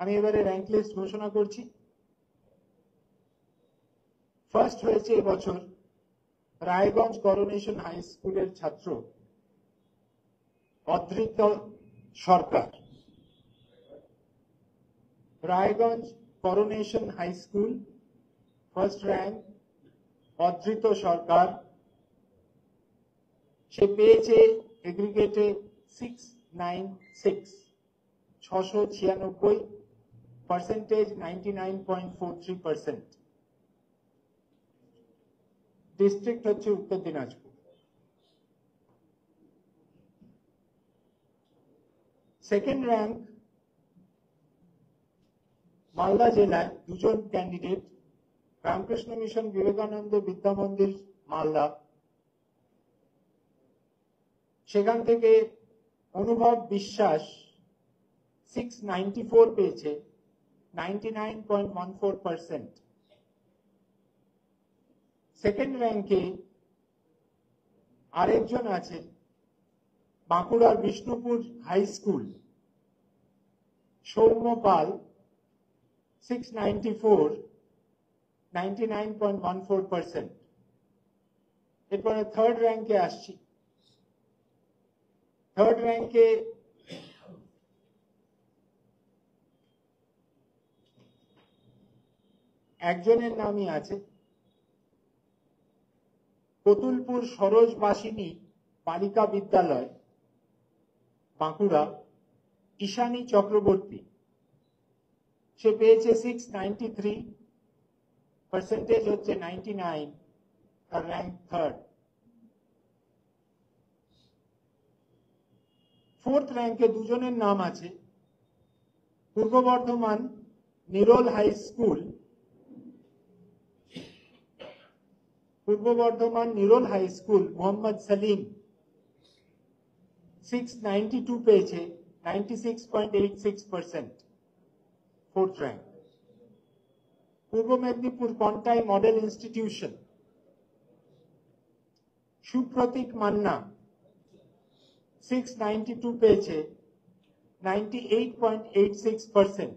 আমি এবারে rank list ঘোষণা করছি। ফার্স্ট হয়েছে এবছর রায়গঞ্জ করোনেশন হাই স্কুলের ছাত্র Adhrito Sarkar. Raiganj coronation high school first rank Adhrito Sarkar. সে পেয়েছে এগ্রিগেটে 696, পার্সেন্টেজ 99.43%। ডিস্ট্রিক্ট হচ্ছে উত্তর দিনাজপুর। সেকেন্ড র্যাঙ্ক মালদা জেলায় দুজন ক্যান্ডিডেট, রামকৃষ্ণ মিশন বিবেকানন্দ বিদ্যা মন্দির মালদা, সেখান থেকে অনুভব বিশ্বাস 694 পেয়েছে, 99.14%। সেকেন্ড র্যাঙ্কে আরেকজন আছে বাঁকুড়ার বিষ্ণুপুর হাই স্কুল, সৌম্য পাল 694, 99.14%। এরপরে থার্ড র্যাঙ্কে আসছি। থার্ড র্যাঙ্কে একজনের নামই আছে কতুলপুর সরোজবাসিনী বালিকা বিদ্যালয় বাঁকুড়া, ঈশানী চক্রবর্তী। সে পেয়েছে 693, পার্সেন্টেজ হচ্ছে 99, আর র্যাঙ্ক থার্ড। ফোর্থ র্যাঙ্কে দুজনের নাম আছে পূর্ব বর্ধমান নিরোল হাই স্কুল, মোহাম্মদ সালিম 692 পেয়েছে, 96.86%, ফোর্থ র্যাঙ্ক। পূর্ব মেদিনীপুর কন্টাই মডেল ইনস্টিটিউশন, সুপ্রতীক মান্না 692 পেয়েছে, 98.86%।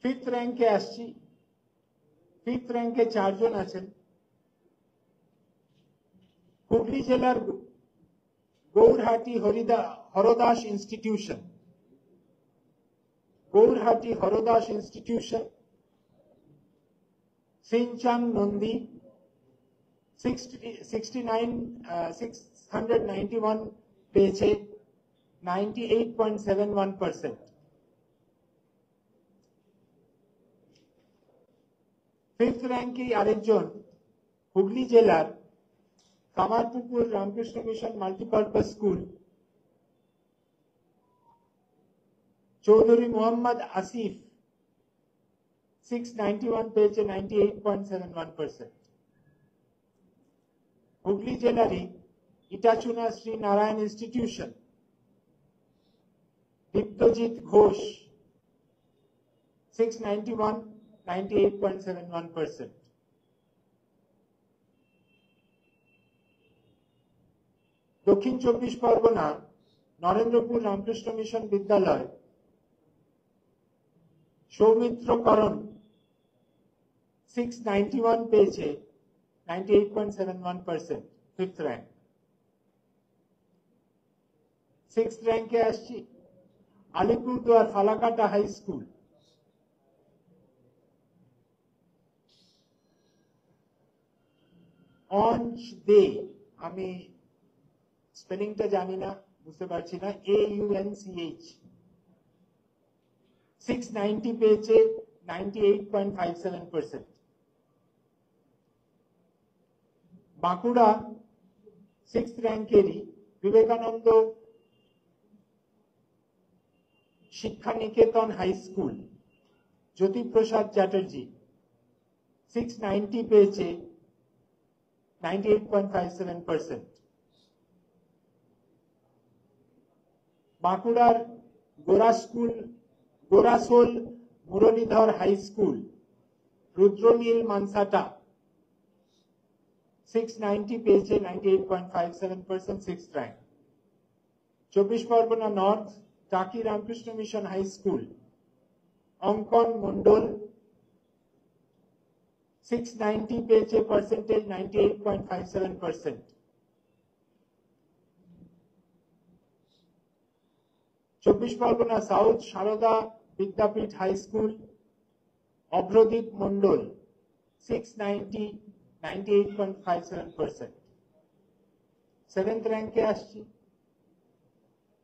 ফিফথ র্যাঙ্কে আসছি। ফিফথ র্যাঙ্কে চারজন আছেন হুগলি জেলার গৌরহাটি হরদাস ইনস্টিটিউশন, সিনচাং নন্দী 691 পেয়েছে, 98.71%। ফিফথ র্যাঙ্কে আরেকজন হুগলি জেলার Kamarpukur Ramakrishna mission multipurpose school, Chowdhury Mohammad Asif 691 পেয়েছে, 98.71%। হুগলি জেলারই ইটাচুনা শ্রী নারায়ণ ইনস্টিটিউশন, দীপ্তজিৎ ঘোষ 691, 98.71%। দক্ষিণ চব্বিশ পরগনা নরেন্দ্রপুর রামকৃষ্ণ মিশন বিদ্যালয়, সৌমিত্র করণ 691 পেয়েছে, 98.71%, ফিফথ র্যাঙ্ক। সিক্সথ র্যাঙ্কে আসছি আলিপুরদুয়ার ফালাকাটা হাই স্কুল, অঞ্চ দে, আমি স্পেলিংটা জানি না, বুঝতে পারছি না, AUNCH 690 পেয়েছে, 98.57%। Bankura sixth র্যাঙ্কেরই Vivekananda Shiksha Niketan high school, Jyotiprasad Chatterjee 690 পেয়েছে, 98.57%। বাঁকুড়ার গোরাসোল মুরলীধর হাই স্কুল, রুদ্রনীল মানসাটা 690 পেয়েছে, 98.57%, সিক্সথ র্যাঙ্ক। চব্বিশ পরগনা নর্থ টাকি রামকৃষ্ণ মিশন হাই স্কুল অঙ্কন মন্ডল 690 পেয়েছে, পার্সেন্টেজ 98.57%। চব্বিশ Parganas south Sarada Vidyapith high school Abhradeep Mondal 690 98.57%। 7th র্যাঙ্কে আসছি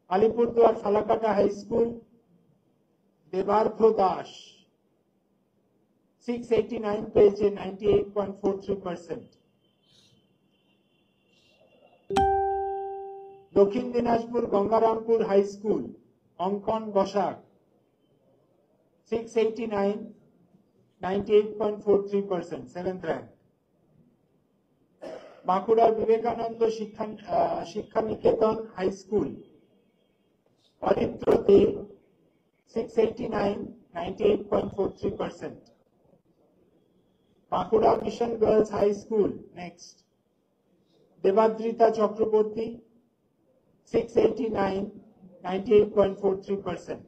আলিপুরদুয়ার ফালাকাটা হাই স্কুল দেবার্ঘ দাস 689 পেয়েছে, 98.43%। দক্ষিণ দিনাজপুর গঙ্গারামপুর হাই স্কুল অঙ্কন বসাক 689 98.43%, 7th র্যাঙ্ক। বাঁকুড়ার Vivekananda Shiksha Niketan high school Aritra De 689 98.43%। Bankura mission girls high school next Debadrita Chakraborty 689 98.43%,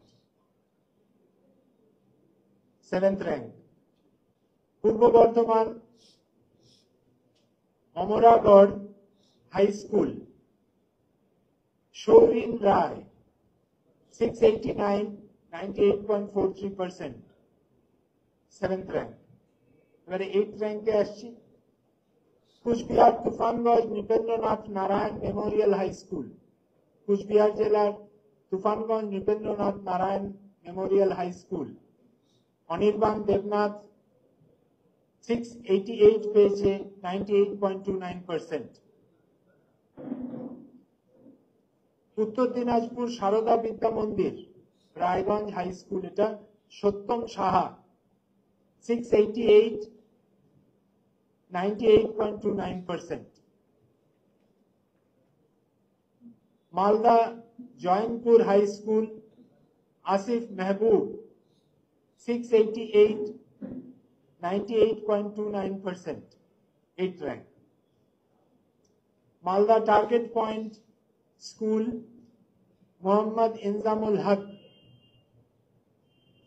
7th rank. Purba Bardhaman Amragarh high school Shourin Roy 689 98.43%, 7th rank. এবারে 8th র্যাঙ্কে আসছি Cooch Behar Tufanganj Nripendranath Narayan memorial high school Cooch Behar জেলার Tufanganj Nripendranath Narayan memorial high school Anirban Debnath 688 পেয়েছে, 98.29%। উত্তর দিনাজপুর সারদা বিদ্যা মন্দির রায়গঞ্জ হাই স্কুল এটা Satyam Saha 688 98.29%। Malda Joynpur high school Asif Mehboob 688 98.29%, 8th rank। Malda target point school Mohammad Injamul Haque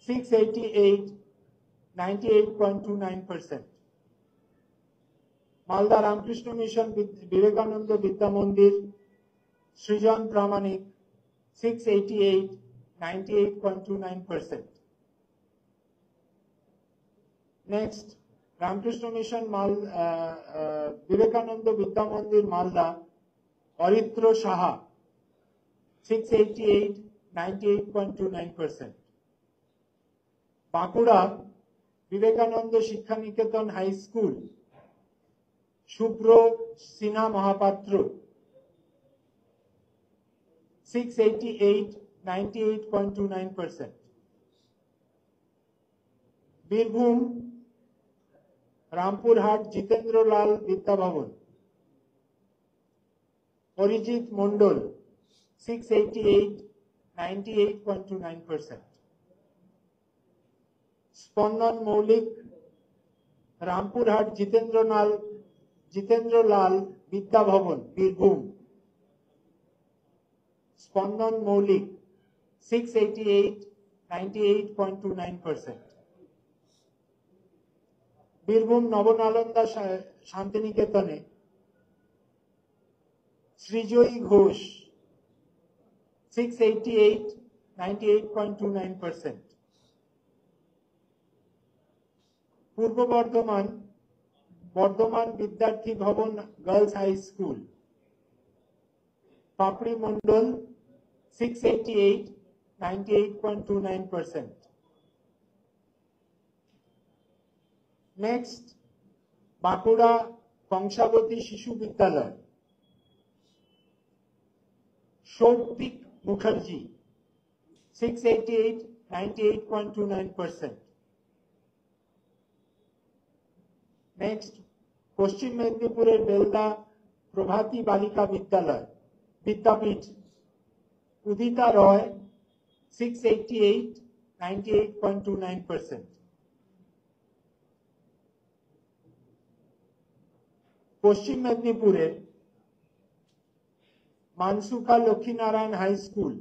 688 98.29%। Malda Ramakrishna mission Vivekananda Vidya Mandir Srijan Pramanik 688 98.29%। Next Ramakrishna mission Vivekananda Vidya Mandir Malda Aritra Saha 688 98.29%। Bankura Vivekananda Shiksha Niketan high school শুভ্র সিনহা মহাপাত্র 688 98.29%। বীরভূম রামপুরহাট জিতেন্দ্রলাল বিদ্যাভবন অরিজিৎ মন্ডল 688 98.29%। স্পন্দন মৌলিক রামপুরহাট জিতেন্দ্রলাল বিদ্যাভবন বীরভূম স্পন্দন মৌলিক 688 98.29%। বীরভূম নবনালন্দা শান্তিনিকেতনে সৃজয়ী ঘোষ 688 98.29%। পূর্ব বর্ধমান বর্ধমান বিদ্যার্থী ভবন গার্লস হাই স্কুল পাপড়ি মন্ডল 688 98.29%। নেক্সট বাঁকুড়া কংসাবতী শিশু বিদ্যালয় সৌভিক মুখার্জি 688 98.29%। নেক্সট পশ্চিম মেদিনীপুরের বেলদা প্রভাতী বালিকা বিদ্যাপীঠ উদিতা রয় 688 98.29%। পশ্চিম মেদিনীপুরের Mansukha Lakshminarayan high school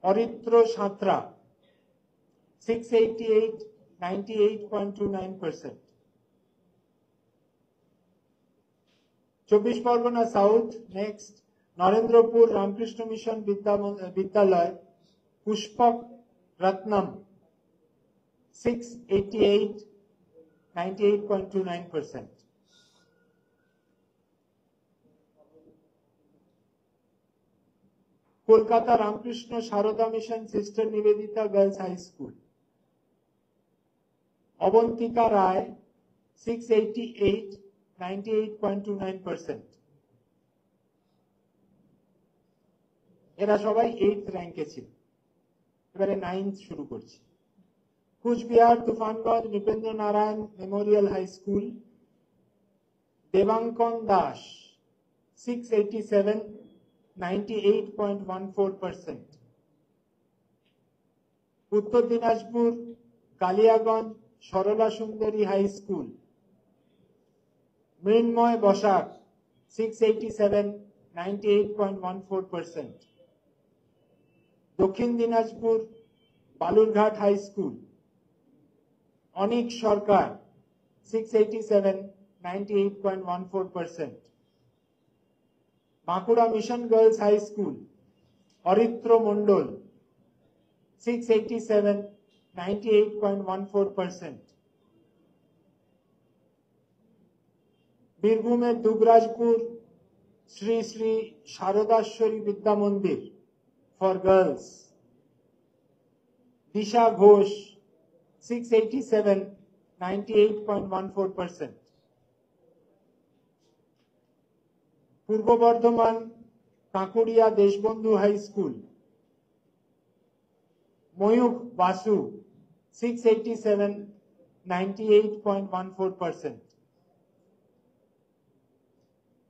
Oritro Shatra 688, 98.29%. 24 Pargona South, next Narendrapur Ramakrishna Mission Vidyalaya Pushpak Ratnam 688, 98.29%. Kolkata Ramakrishna Sharoda Mission Sister Nivedita Girls High School. Avantika Rai 688, 98.29%. এরা সবাই 8th র্যাঙ্কে ছিল। এবারে 9th শুরু করছি। Coochbehar Tufanganj Nripendra Narayan memorial high school Debankan Das 687, 98.14%. Uttar Dinajpur Kaliaganj Sarala সুন্দরী হাই স্কুল মৃন্ময় Basak 687, 98.14%. Dakshin Dinajpur Balurghat high school Anik Sarkar 687, 98.14%. Bankura mission girls high school Aritra Mondal 687, 98.14%. বীরভূমের দুবরাজপুর শ্রী শ্রী শারদাশ্বরী বিদ্যা মন্দির ফর গার্লস দিশা ঘোষ 687, 98.14%. পূর্ব বর্ধমান কাঁকুড়িয়া Deshbandhu high school Mayukh Basu 687, 98.14%.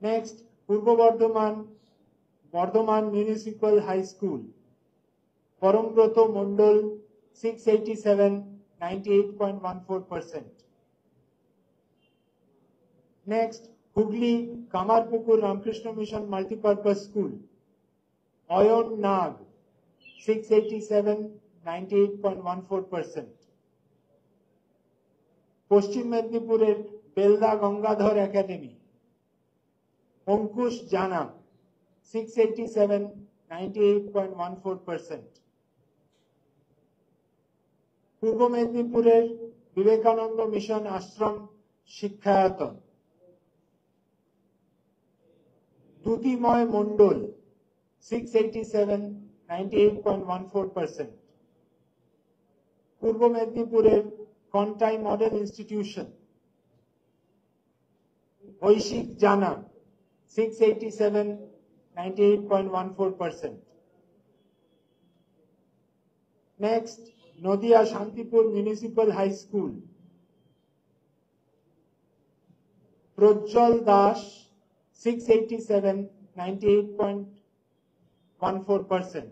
Next Purba Bardhaman Bardhaman municipal high school Parambrata Mondal 687, 98.14%. Next Hooghly Kamarpukur Ramakrishna mission multipurpose school Ayan Nag 687, 98.14%. পশ্চিম মেদিনীপুরের বেলদা গঙ্গাধর একাডেমি অঙ্কুশ জানা 687, 98.14%. পূর্ব মেদিনীপুরের বিবেকানন্দ মিশন আশ্রম শিক্ষায়তন দ্যুতিময় মন্ডল 687, 98.14%. পূর্ব মেদিনীপুরের Contai model institution ঐশিক Jana 687, 98.14%. Next Nadia Shantipur municipal high school Prajjwal Das 687, 98.14%.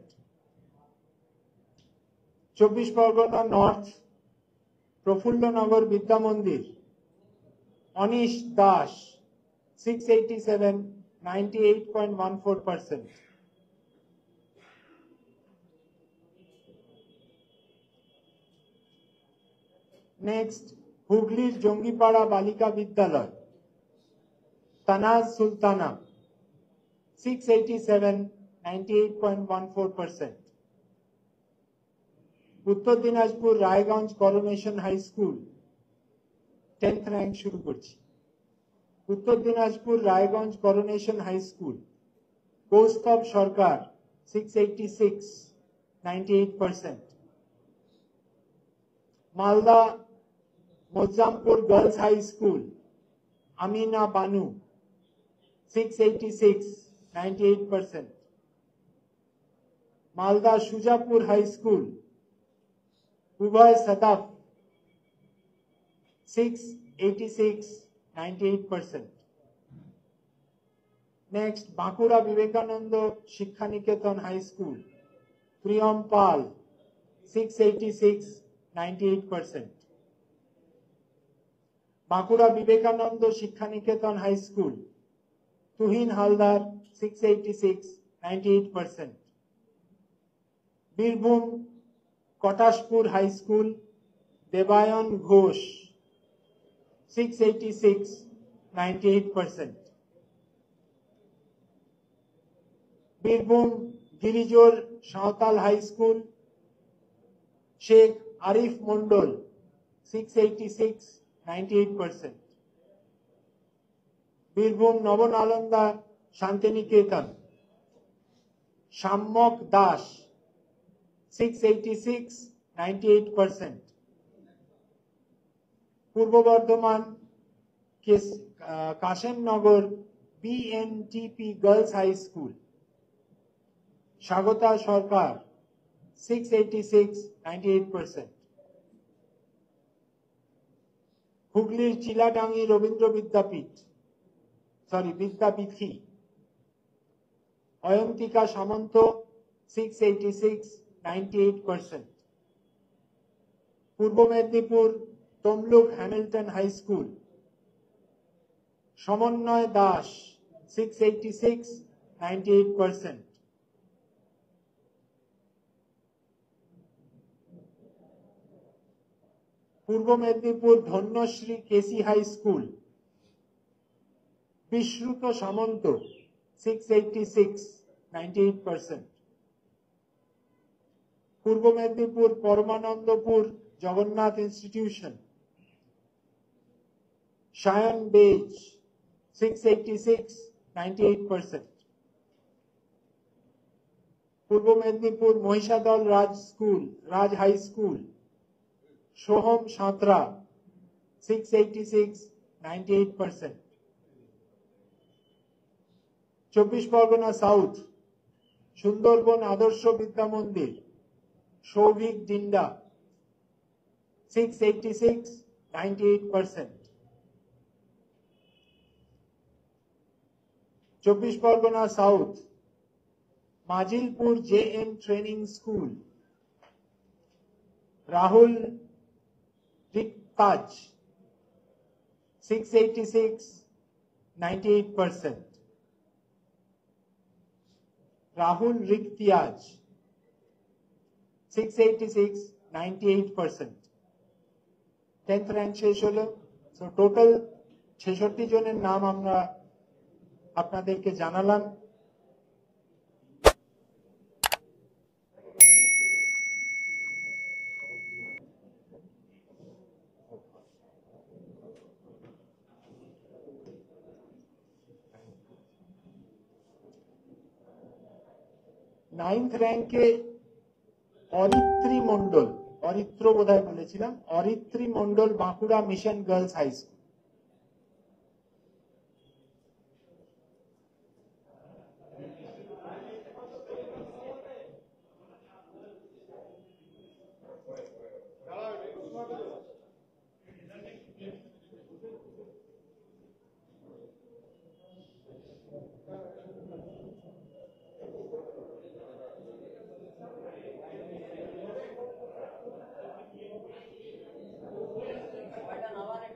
24 Parganas north Prafullanagar Vidya Mandir anise Das 687, 98.14%. Next হুগলির জঙ্গিপাড়া বালিকা বিদ্যালয় Tanaz Sultana 687, 98.14%. Uttar Dinajpur Raiganj coronation high school 10th rank শুরু করছি। Uttar Dinajpur Raiganj coronation high school Kaustav Sarkar 686, 98%. Malda Mozampur girls high school Amina Banu 686, 98%. Malda Sujapur high school Ubhay Sadaf 686, 98%. Next Bankura Vivekananda Shiksha Niketan high school Priyam Pal 686, 98%. Bankura Vivekananda Shiksha Niketan high school Tuhin Haldar 686, 98%. Birbhum Katashpur high school, Debayan Ghosh 686, 98%. Birbhum গিরিজোর Santal high school, Sheikh Arif Mondal 686, 98%. Birbhum Nabanalanda Santiniketan, Samyak Das 686, 98%. Purba Bardhaman Kashemnagar BNTP girls high school, Swagata Sarkar 686, 98%. হুগলির চিলাডাঙ্গি রবীন্দ্র বিদ্যাপীঠী অয়ন্তিকা সামন্ত 686, 98%. Purba Medinipur Tamluk Hamilton high school, Samanwoy Das 686, 98%. Purba Medinipur Dhanyashree KC high school, Bishrut Samanta 686, 98%. Purba Medinipur Paramanandapur Jagannath institution, Sayan Bej 686, 98%. Purba Medinipur Mahishadal Raj high school, Soham Santra 686, 98%. 24 Parganas south Sundarban Adarsha Vidya Mandir, Souvik Dinda 686, 98%. 24 Parganas south Majilpur JM training school, Rahul Riktaj 686, 98%. Rahul Riktiaz 686, 98%. 10th rank শেষ হলো। So total 66 জনের নাম আমরা আপনাদেরকে জানালাম। Ninth র্যাঙ্কে অরিত্রী মন্ডল, অরিত্র বোধহয় বলেছিলাম, Aritri Mondal Bankura mission girls high school.